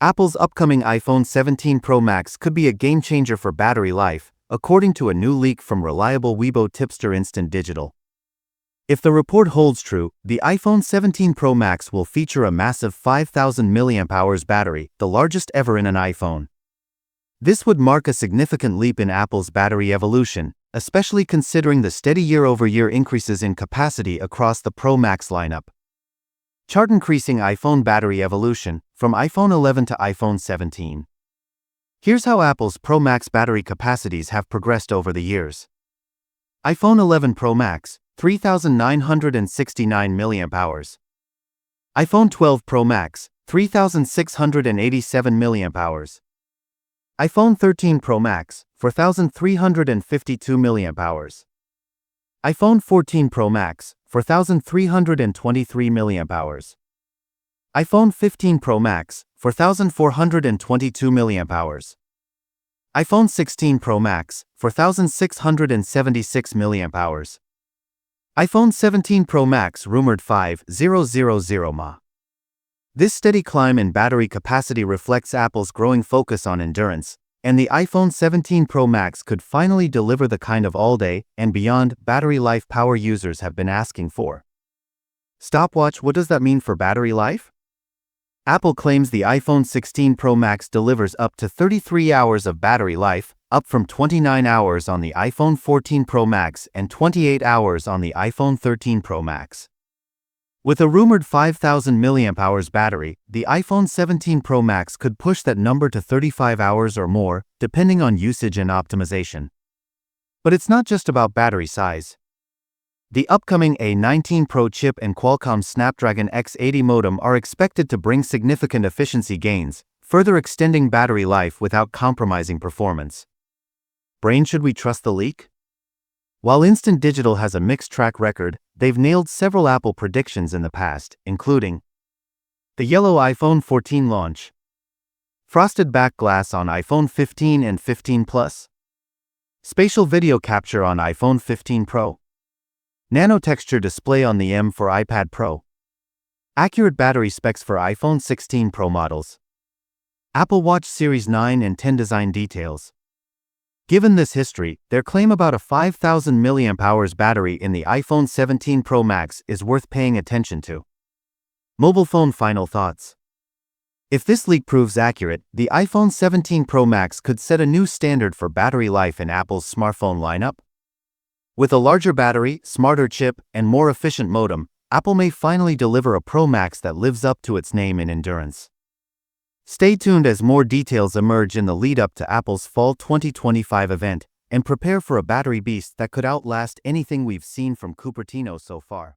Apple's upcoming iPhone 17 Pro Max could be a game-changer for battery life, according to a new leak from reliable Weibo tipster Instant Digital. If the report holds true, the iPhone 17 Pro Max will feature a massive 5,000 mAh battery, the largest ever in an iPhone. This would mark a significant leap in Apple's battery evolution, especially considering the steady year-over-year increases in capacity across the Pro Max lineup. Chart increasing iPhone battery evolution, from iPhone 11 to iPhone 17. Here's how Apple's Pro Max battery capacities have progressed over the years. iPhone 11 Pro Max, 3,969 mAh. iPhone 12 Pro Max, 3,687 mAh. iPhone 13 Pro Max, 4,352 mAh. iPhone 14 Pro Max, 4,323 mAh. iPhone 15 Pro Max, 4,422 mAh. iPhone 16 Pro Max, 4,676 mAh. iPhone 17 Pro Max rumored 5,000 mAh. This steady climb in battery capacity reflects Apple's growing focus on endurance, and the iPhone 17 Pro Max could finally deliver the kind of all-day and beyond battery life power users have been asking for. Stopwatch: what does that mean for battery life? Apple claims the iPhone 16 Pro Max delivers up to 33 hours of battery life, up from 29 hours on the iPhone 14 Pro Max and 28 hours on the iPhone 13 Pro Max. With a rumored 5,000 mAh battery, the iPhone 17 Pro Max could push that number to 35 hours or more, depending on usage and optimization. But it's not just about battery size. The upcoming A19 Pro chip and Qualcomm Snapdragon X80 modem are expected to bring significant efficiency gains, further extending battery life without compromising performance. Brain, should we trust the leak? While Instant Digital has a mixed track record, they've nailed several Apple predictions in the past, including the yellow iPhone 14 launch, frosted back glass on iPhone 15 and 15 Plus, spatial video capture on iPhone 15 Pro, nano texture display on the M for iPad Pro, accurate battery specs for iPhone 16 Pro models, Apple Watch Series 9 and 10 design details. Given this history, their claim about a 5,000 mAh battery in the iPhone 17 Pro Max is worth paying attention to. Mobile phone final thoughts. If this leak proves accurate, the iPhone 17 Pro Max could set a new standard for battery life in Apple's smartphone lineup. With a larger battery, smarter chip, and more efficient modem, Apple may finally deliver a Pro Max that lives up to its name in endurance. Stay tuned as more details emerge in the lead-up to Apple's Fall 2025 event, and prepare for a battery beast that could outlast anything we've seen from Cupertino so far.